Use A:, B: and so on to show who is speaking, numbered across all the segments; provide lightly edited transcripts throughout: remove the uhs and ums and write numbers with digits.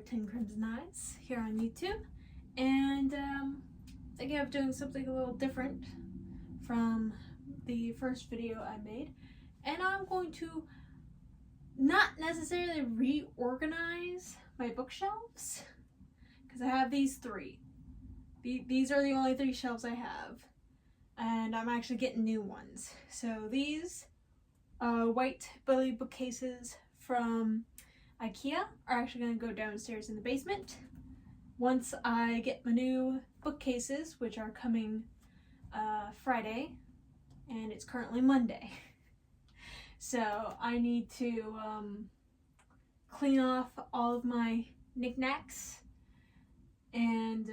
A: 10 Crimson Eyes here on YouTube, and thinking of doing something a little different from the first video I made, and I'm going to not necessarily reorganize my bookshelves, because I have these three. These are the only three shelves I have, and I'm actually getting new ones. So these white Billy bookcases from IKEA are actually going to go downstairs in the basement. Once I get my new bookcases, which are coming Friday, and it's currently Monday. So I need to clean off all of my knickknacks, and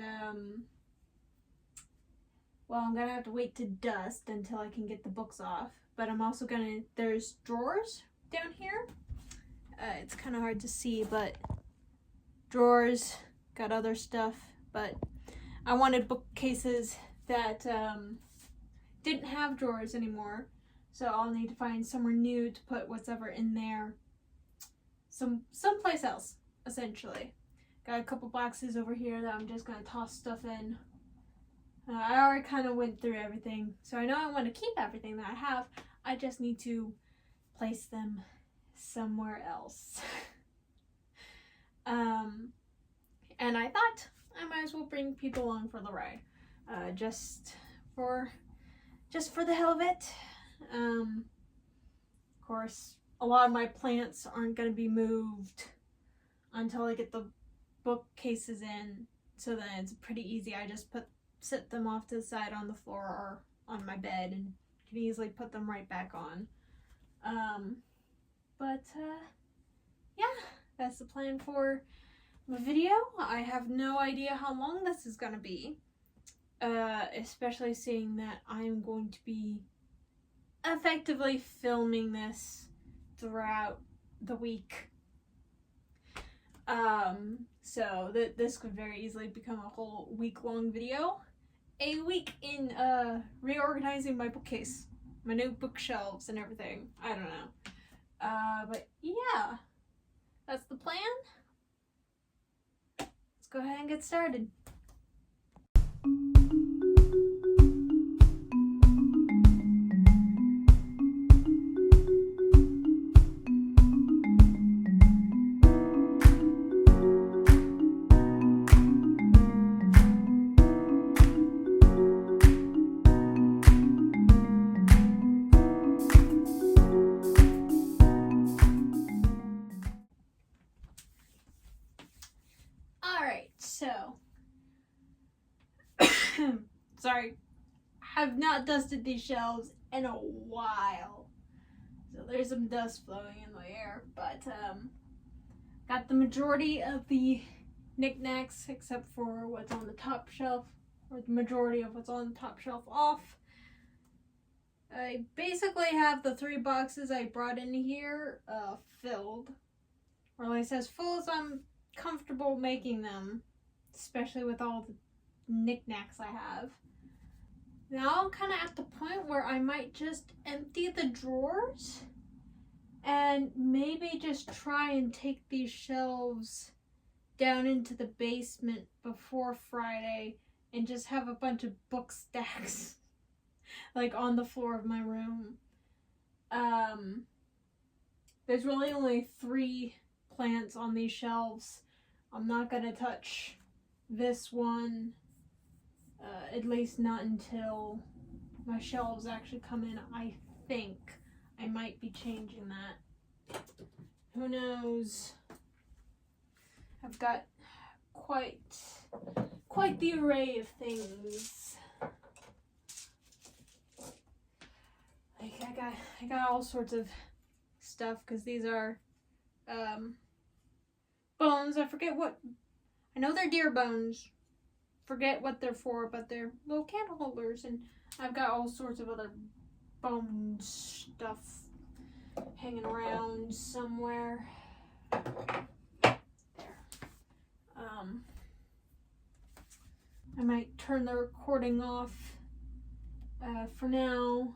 A: well, I'm gonna have to wait to dust until I can get the books off. But I'm also gonna, there's drawers down here. It's kind of hard to see, but drawers, got other stuff. But I wanted bookcases that didn't have drawers anymore. So I'll need to find somewhere new to put whatever in there. Someplace else, essentially. Got a couple boxes over here that I'm just gonna toss stuff in. I already kind of went through everything, so I know I want to keep everything that I have. I just need to place them somewhere else. And I thought I might as well bring people along for the ride, just for the hell of it. Of course, a lot of my plants aren't going to be moved until I get the bookcases in, so then it's pretty easy. I just sit them off to the side on the floor or on my bed and can easily put them right back on. Yeah, that's the plan for the video. I have no idea how long this is gonna be, especially seeing that I'm going to be effectively filming this throughout the week. So this could very easily become a whole week-long video. A week in reorganizing my bookcase, my new bookshelves and everything. I don't know. But yeah, that's the plan. Let's go ahead and get started. So, sorry, have not dusted these shelves in a while, so there's some dust flowing in the air, but got the majority of the knickknacks except for what's on the top shelf, or the majority of what's on the top shelf off. I basically have the 3 boxes I brought in here filled, or at least as full as I'm comfortable making them, especially with all the knickknacks I have. Now I'm kind of at the point where I might just empty the drawers and maybe just try and take these shelves down into the basement before Friday and just have a bunch of book stacks like on the floor of my room. There's really only 3 plants on these shelves. I'm not gonna touch this one, at least not until my shelves actually come in. I think I might be changing that. Who knows? I've got quite the array of things. Like I got all sorts of stuff, because these are bones. I forget what. I know they're deer bones. Forget what they're for, but they're little candle holders, and I've got all sorts of other bone stuff hanging around somewhere. There. I might turn the recording off for now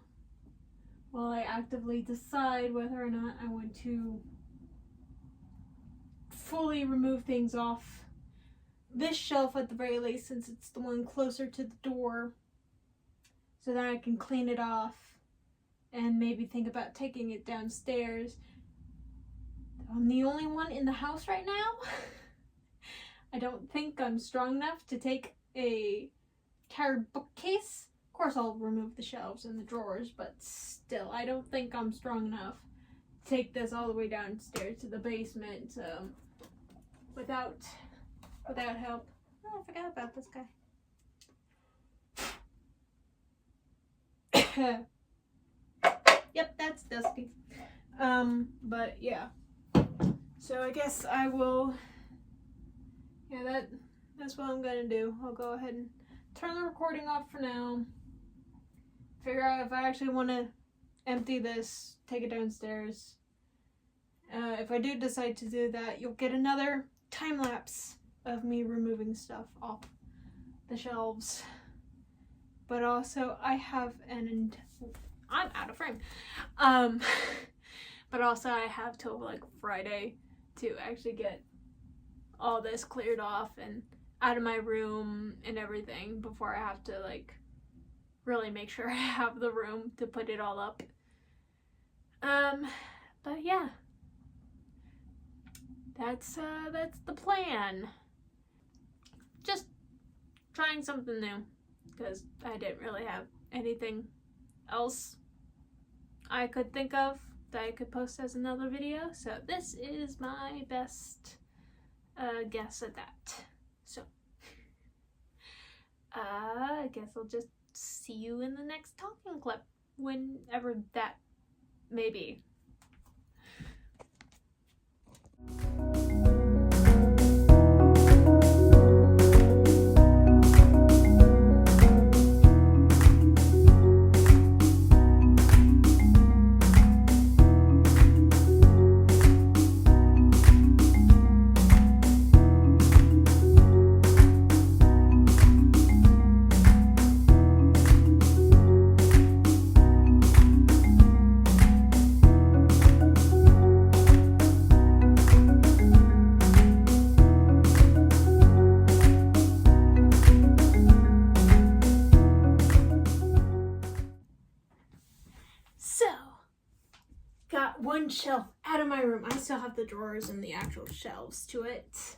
A: while I actively decide whether or not I want to fully remove things off this shelf at the very least, since it's the one closer to the door, so that I can clean it off and maybe think about taking it downstairs. I'm the only one in the house right now. I don't think I'm strong enough to take a tired bookcase. Of course I'll remove the shelves and the drawers, but still, I don't think I'm strong enough to take this all the way downstairs to the basement without help. Oh, I forgot about this guy. Yep, that's Dusty. But yeah. So I guess I will, yeah, that's what I'm gonna do. I'll go ahead and turn the recording off for now. Figure out if I actually want to empty this, take it downstairs. If I do decide to do that, you'll get another time lapse of me removing stuff off the shelves. But also, I'm out of frame. But also I have till like Friday to actually get all this cleared off and out of my room and everything before I have to like really make sure I have the room to put it all up. But yeah, that's the plan. Just trying something new because I didn't really have anything else I could think of that I could post as another video, so this is my best guess at that. So I guess I'll just see you in the next talking clip, whenever that may be. One shelf out of my room. I still have the drawers and the actual shelves to it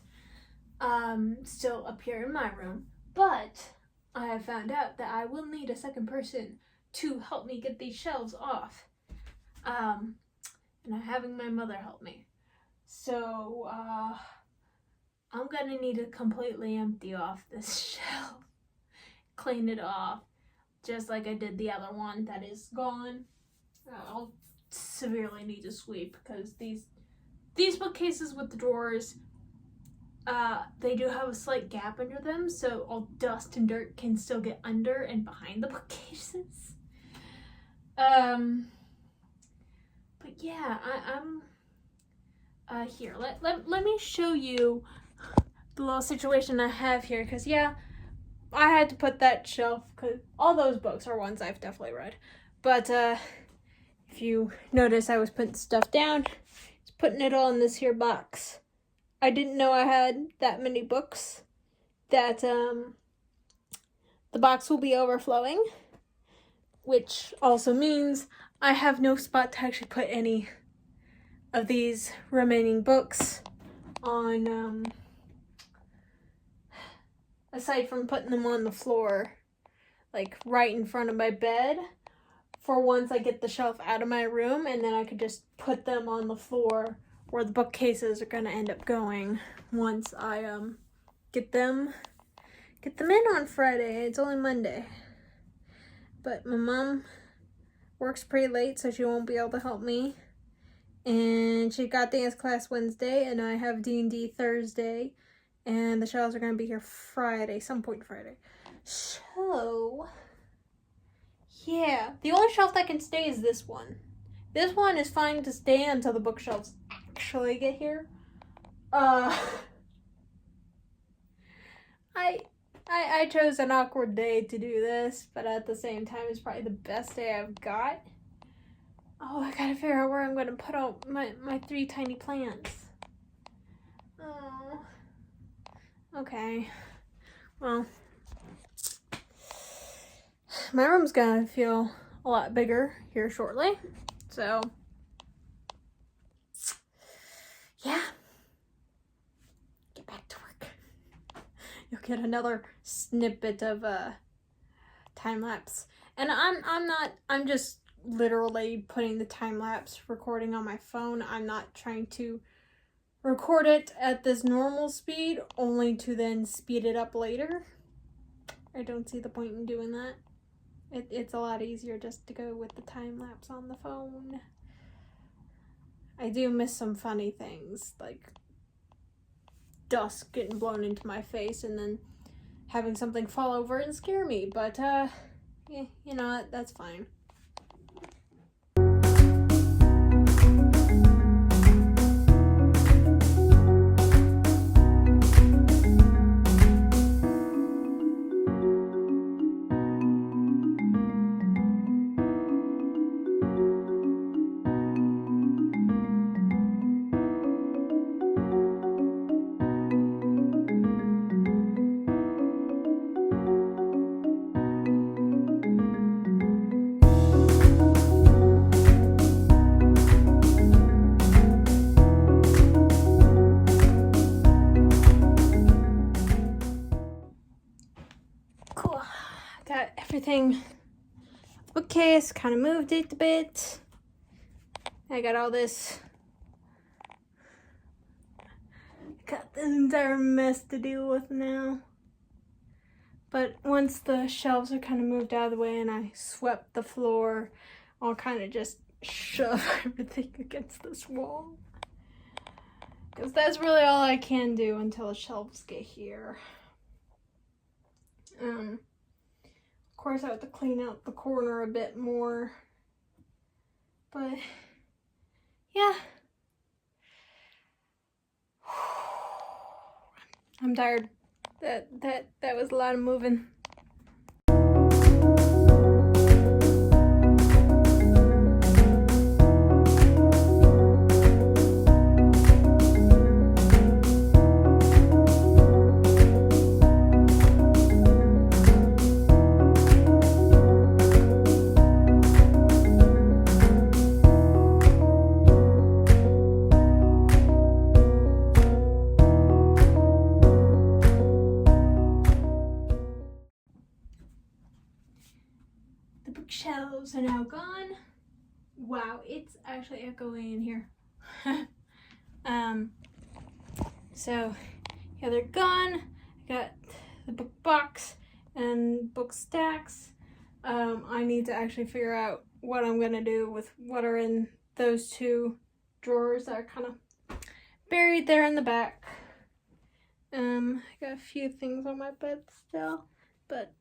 A: still up here in my room, but I have found out that I will need a second person to help me get these shelves off, and I'm having my mother help me. So I'm gonna need to completely empty off this shelf, clean it off just like I did the other one that is gone. I'll severely need to sweep because these bookcases with the drawers, they do have a slight gap under them, so all dust and dirt can still get under and behind the bookcases. But yeah, I'm here. Let me show you the little situation I have here, because yeah, I had to put that shelf because all those books are ones I've definitely read, but if you notice, I was putting stuff down, just putting it all in this here box. I didn't know I had that many books, that the box will be overflowing, which also means I have no spot to actually put any of these remaining books on, aside from putting them on the floor, like right in front of my bed. For once I get the shelf out of my room, and then I could just put them on the floor where the bookcases are going to end up going once I get them in on Friday. It's only Monday. But my mom works pretty late, so she won't be able to help me. And she got dance class Wednesday, and I have D&D Thursday, and the shelves are going to be here Friday, some point Friday. So yeah, the only shelf that can stay is this one. This one is fine to stay until the bookshelves actually get here. I chose an awkward day to do this, but at the same time, it's probably the best day I've got. Oh, I gotta figure out where I'm gonna put out my 3 tiny plants. Okay. Well, my room's gonna feel a lot bigger here shortly. So, yeah. Get back to work. You'll get another snippet of time lapse. And I'm just literally putting the time lapse recording on my phone. I'm not trying to record it at this normal speed, only to then speed it up later. I don't see the point in doing that. It's a lot easier just to go with the time lapse on the phone. I do miss some funny things, like dust getting blown into my face and then having something fall over and scare me, but yeah, you know, that's fine. Cool. Got everything. The bookcase, kind of moved it a bit. I got all this. Got this entire mess to deal with now. But once the shelves are kind of moved out of the way and I swept the floor, I'll kind of just shove everything against this wall. Because that's really all I can do until the shelves get here. Of course, I have to clean out the corner a bit more. But, yeah. I'm tired. That was a lot of moving. Bookshelves are now gone. Wow, it's actually echoing in here. So yeah, they're gone. I got the book box and book stacks. I need to actually figure out what I'm gonna do with what are in those two drawers that are kind of buried there in the back. I got a few things on my bed still, but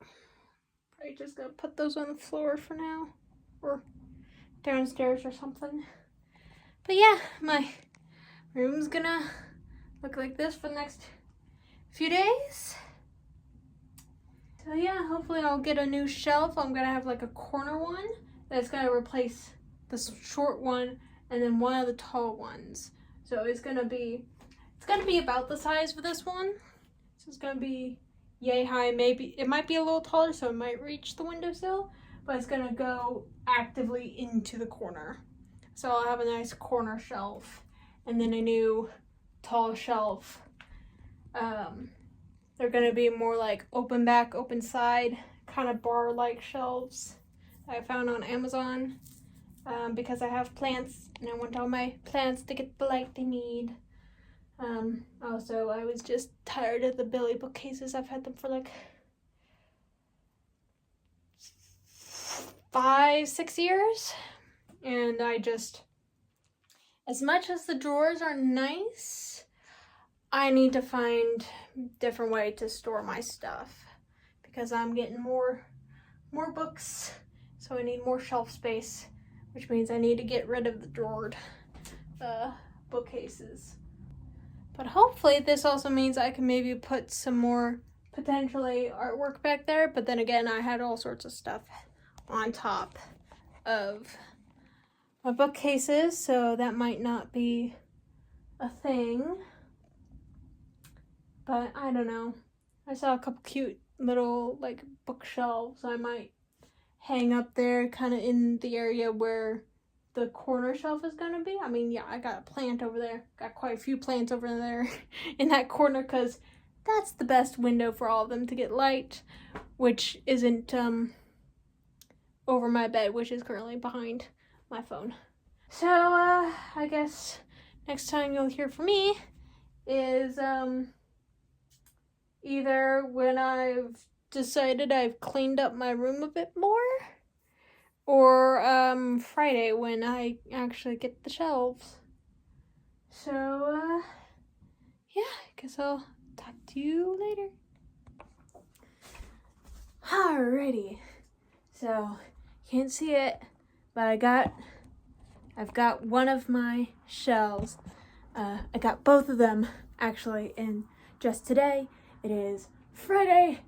A: probably just gonna put those on the floor for now, or downstairs or something. But yeah, my room's gonna look like this for the next few days. So yeah, hopefully I'll get a new shelf. I'm gonna have like a corner one that's gonna replace this short one and then one of the tall ones. So it's gonna be about the size of this one. So it's gonna be yay high. Maybe it might be a little taller, so it might reach the windowsill, but it's gonna go actively into the corner. So I'll have a nice corner shelf and then a new tall shelf. They're gonna be more like open back, open side, kind of bar-like shelves I found on Amazon, because I have plants and I want all my plants to get the light they need. Also, I was just tired of the Billy bookcases. I've had them for like 5-6 years, and I just, as much as the drawers are nice, I need to find a different way to store my stuff because I'm getting more books, so I need more shelf space, which means I need to get rid of the drawered bookcases. But hopefully this also means I can maybe put some more potentially artwork back there, but then again, I had all sorts of stuff on top of my bookcases, so that might not be a thing. but I don't know. I saw a couple cute little like bookshelves I might hang up there, kind of in the area where the corner shelf is gonna be. I mean, yeah, I got a plant over there. Got quite a few plants over there in that corner because that's the best window for all of them to get light, which isn't over my bed, which is currently behind my phone. So I guess next time you'll hear from me is either when I've decided I've cleaned up my room a bit more, or Friday when I actually get the shelves. So yeah, I guess I'll talk to you later. Alrighty, so can't see it, but I've got one of my shelves. I got both of them actually, and just today it is Friday,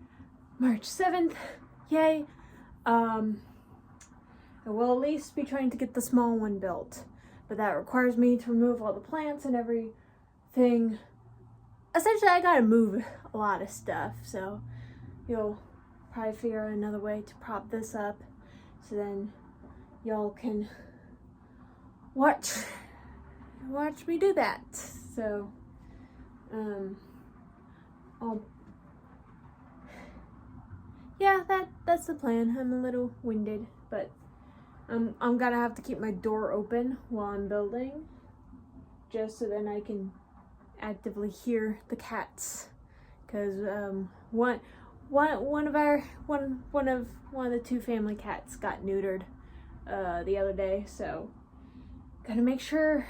A: March 7th. Yay. I will at least be trying to get the small one built, but that requires me to remove all the plants and everything. Essentially, I gotta move a lot of stuff, so you'll probably figure out another way to prop this up, so then y'all can watch me do that. So, yeah, that's the plan. I'm a little winded, but I'm gonna have to keep my door open while I'm building, just so then I can actively hear the cats, because one of the two family cats got neutered the other day, so gotta make sure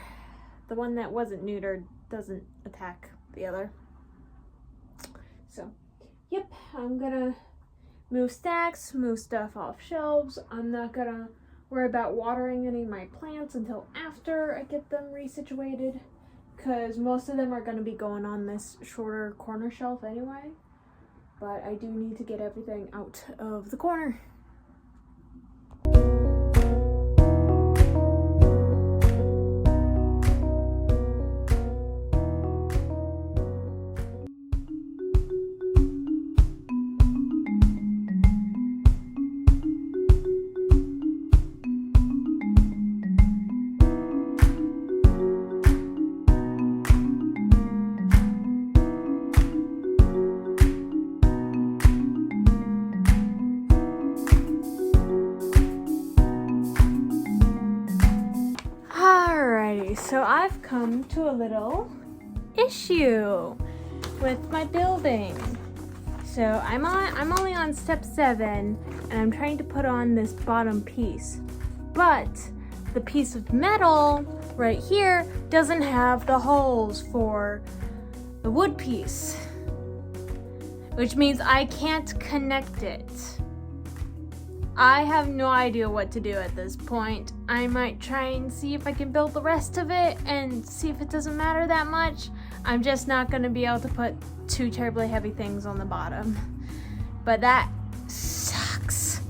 A: the one that wasn't neutered doesn't attack the other. So yep, I'm gonna move stacks, move stuff off shelves. I'm not gonna worry about watering any of my plants until after I get them resituated, because most of them are going to be going on this shorter corner shelf anyway, but I do need to get everything out of the corner. So I've come to a little issue with my building. So I'm only on step 7, and I'm trying to put on this bottom piece, but the piece of metal right here doesn't have the holes for the wood piece, which means I can't connect it. I have no idea what to do at this point. I might try and see if I can build the rest of it and see if it doesn't matter that much. I'm just not going to be able to put 2 terribly heavy things on the bottom. But that sucks.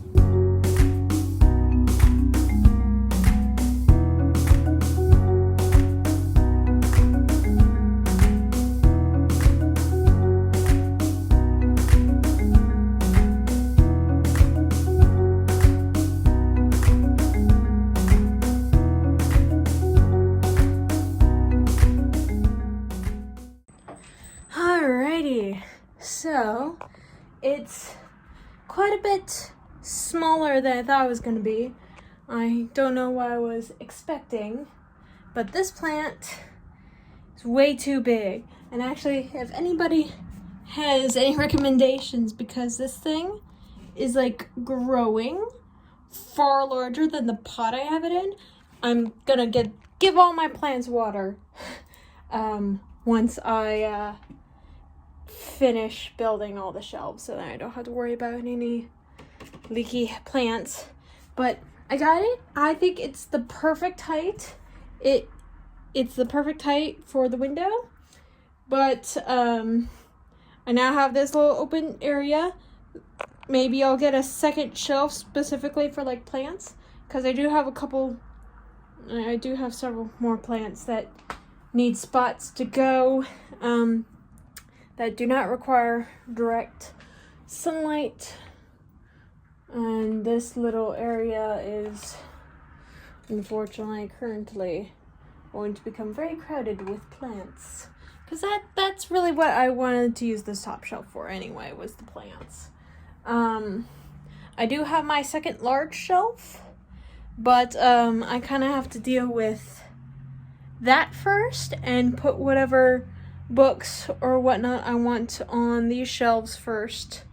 A: So it's quite a bit smaller than I thought it was going to be. I don't know what I was expecting, but this plant is way too big. And actually, if anybody has any recommendations, because this thing is like growing far larger than the pot I have it in, I'm gonna give all my plants water once I finish building all the shelves, so that I don't have to worry about any leaky plants. But I got it. I think it's the perfect height. It's the perfect height for the window, but I now have this little open area. Maybe I'll get a second shelf specifically for like plants, because I do have several more plants that need spots to go. that do not require direct sunlight. And this little area is unfortunately currently going to become very crowded with plants. Because that's really what I wanted to use this top shelf for anyway, was the plants. I do have my second large shelf, but I kind of have to deal with that first and put whatever books or whatnot I want on these shelves first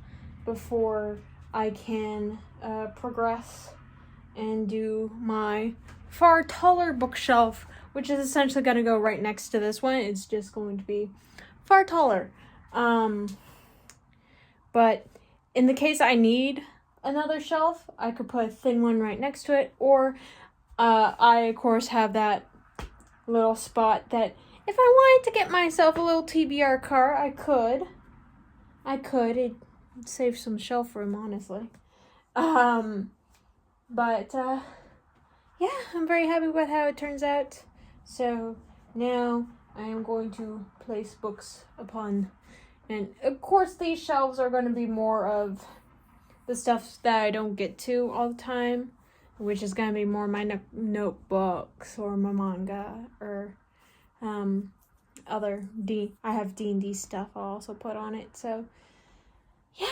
A: before I can progress and do my far taller bookshelf, which is essentially going to go right next to this one. It's just going to be far taller. But in the case I need another shelf, I could put a thin one right next to it, or I of course have that little spot that if I wanted to get myself a little TBR car, I could. It'd save some shelf room, honestly. But yeah, I'm very happy with how it turns out. So now I am going to place books upon, and of course these shelves are going to be more of the stuff that I don't get to all the time, which is going to be more my notebooks or my manga or other I have D&D stuff I'll also put on it. So yeah.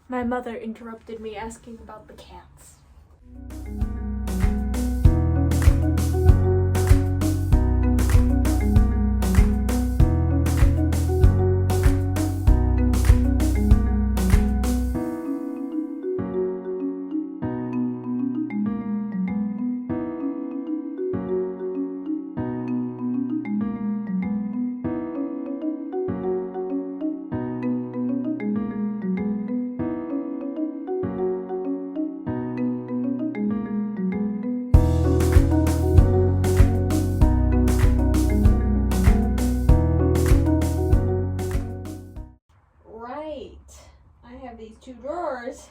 A: My mother interrupted me asking about the cats. These two drawers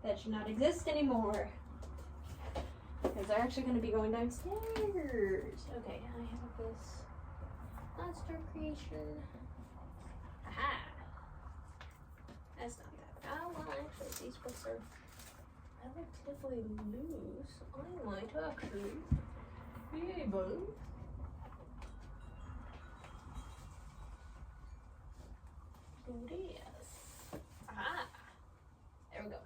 A: that should not exist anymore because they're actually going to be going downstairs. Okay, I have this monster creation. Aha! That's not that. Oh, well, actually, these books are relatively loose. I might actually be able to do this. Ah, there we go.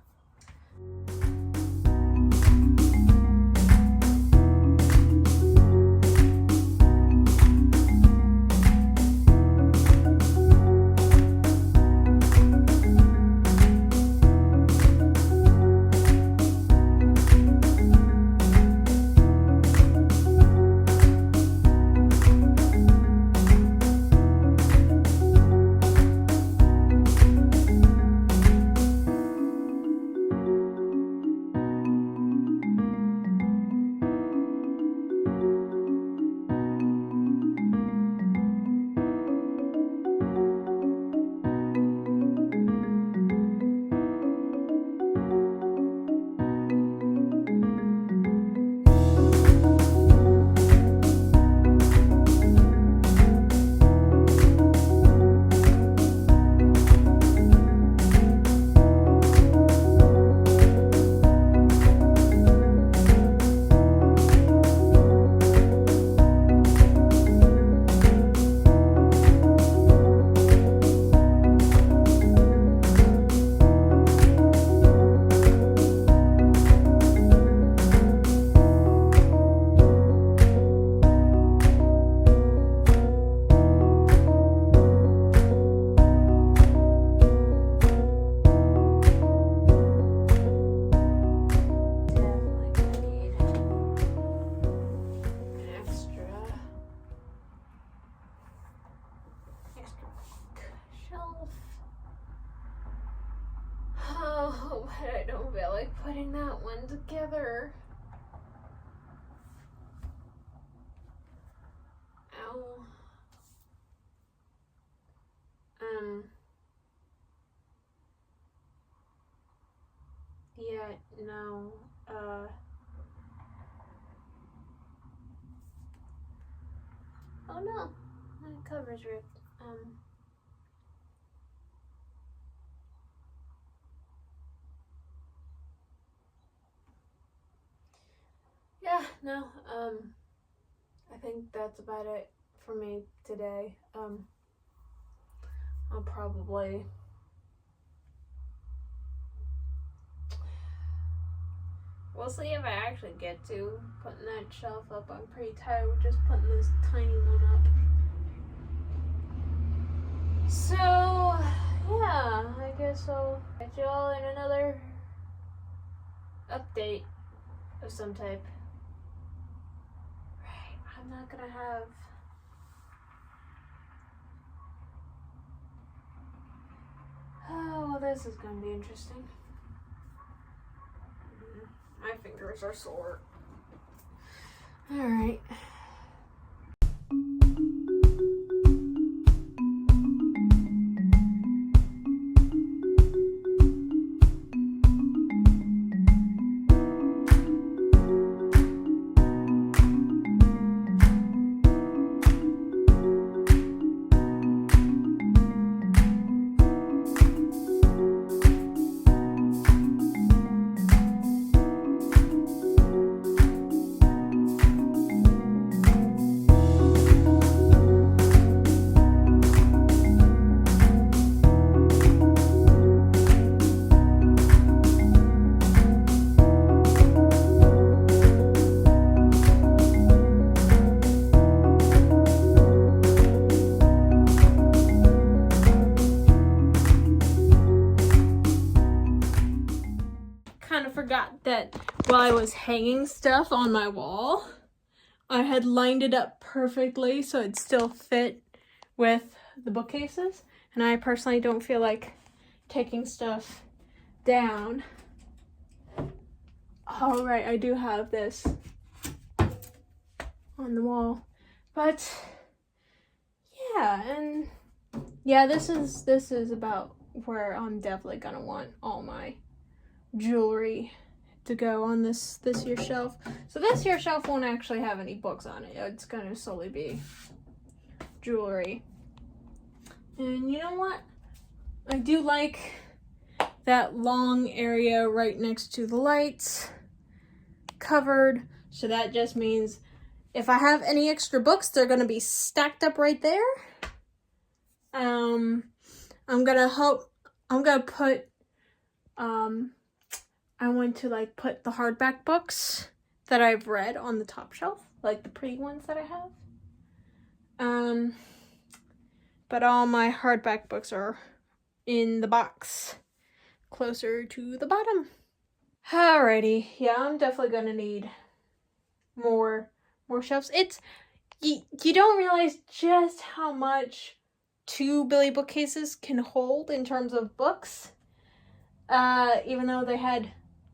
A: Oh, but I don't feel like putting that one together. Ow. Yeah, no, oh no, my cover's ripped. Yeah, no, I think that's about it for me today. I'll probably we'll see if I actually get to putting that shelf up. I'm pretty tired of just putting this tiny one up. So, yeah, I guess I'll catch y'all in another update of some type. Right, I'm not gonna have... Oh, well, this is gonna be interesting. My fingers are sore. Alright. Forgot that while I was hanging stuff on my wall, I had lined it up perfectly so it still fit with the bookcases, and I personally don't feel like taking stuff down. All right, I do have this on the wall, but yeah, and yeah, this is about where I'm definitely gonna want all my jewelry to go on this year's shelf. So this year's shelf won't actually have any books on it. It's gonna solely be jewelry. And you know what? I do like that long area right next to the lights covered. So that just means if I have any extra books, they're gonna be stacked up right there. I'm gonna put I want to like put the hardback books that I've read on the top shelf, like the pretty ones that I have. But all my hardback books are in the box closer to the bottom. Alrighty, yeah, I'm definitely gonna need more shelves. It's you don't realize just how much 2 Billy bookcases can hold in terms of books. Even though they had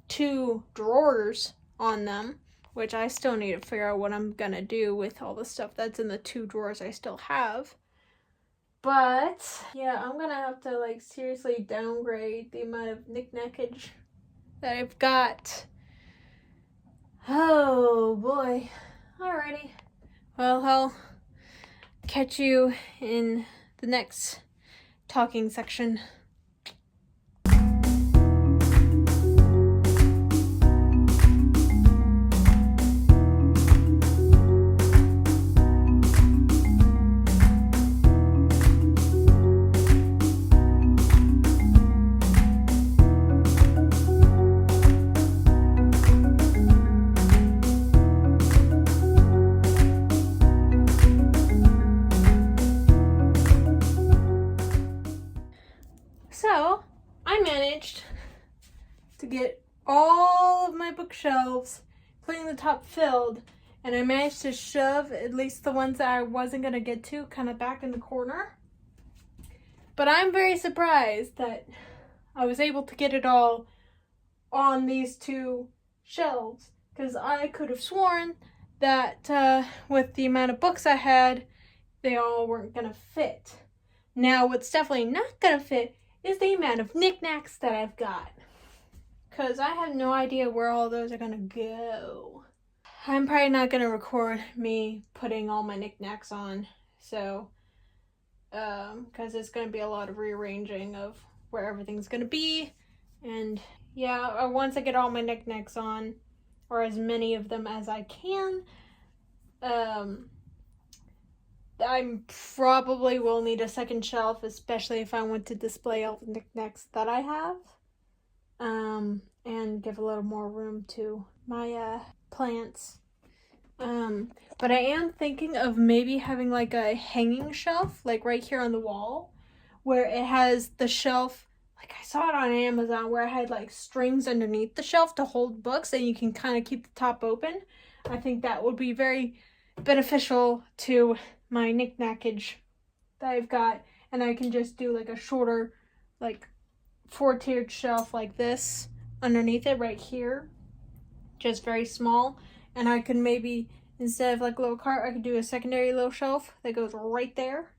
A: 2 drawers on them, which I still need to figure out what I'm gonna do with all the stuff that's in the 2 drawers I still have. But yeah, I'm gonna have to like seriously downgrade the amount of knickknackage that I've got. Oh boy. Alrighty. Well, I'll catch you in the next talking section. So, I managed to get all of my bookshelves, including the top, filled, and I managed to shove at least the ones that I wasn't going to get to kind of back in the corner. But I'm very surprised that I was able to get it all on these two shelves, because I could have sworn that with the amount of books I had, they all weren't gonna fit. Now what's definitely not gonna fit is the amount of knickknacks that I've got, because I have no idea where all those are gonna go. I'm probably not gonna record me putting all my knickknacks on, so because it's gonna be a lot of rearranging of where everything's gonna be. And yeah, once I get all my knickknacks on, or as many of them as I can, I probably will need a second shelf, especially if I want to display all the knickknacks that I have, and give a little more room to my plants. But I am thinking of maybe having like a hanging shelf, like right here on the wall, where it has the shelf, like I saw it on Amazon, where it had like strings underneath the shelf to hold books, and you can kind of keep the top open. I think that would be very beneficial to my knickknackage that I've got, and I can just do like a shorter, like 4-tiered shelf like this underneath it right here, just very small. And I could maybe, instead of like a little cart, I could do a secondary little shelf that goes right there,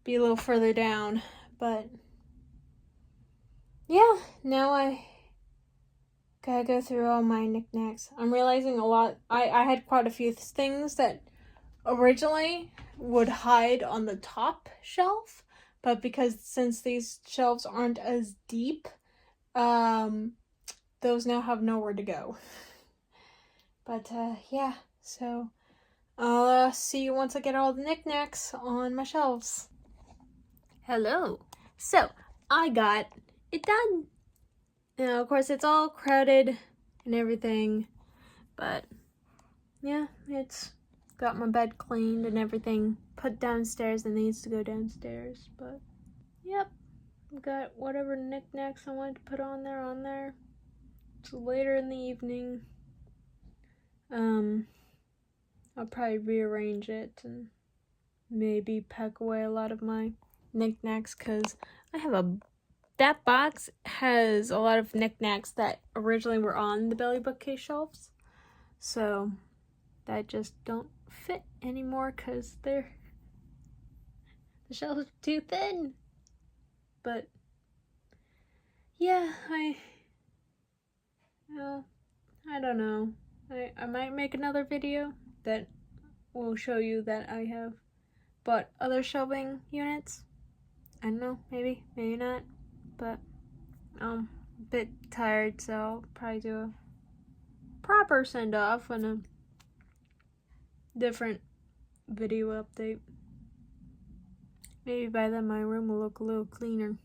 A: be a little further down. But yeah, now I gotta go through all my knickknacks. I'm realizing a lot. I had quite a few things that originally would hide on the top shelf, but since these shelves aren't as deep, those now have nowhere to go. But yeah, so I'll see you once I get all the knickknacks on my shelves. Hello. So I got it done. Now, of course, it's all crowded and everything, but yeah, it's got my bed cleaned and everything put downstairs that needs to go downstairs. But yep, got whatever knickknacks I wanted to put on there. It's later in the evening. I'll probably rearrange it and maybe pack away a lot of my knickknacks, because I have that box has a lot of knickknacks that originally were on the Belly bookcase shelves, so that just don't fit anymore because the shelves are too thin. But yeah, I don't know. I might make another video that will show you that I have bought other shelving units. I don't know, maybe not. But I'm a bit tired, so I'll probably do a proper send-off and a different video update. Maybe by then my room will look a little cleaner.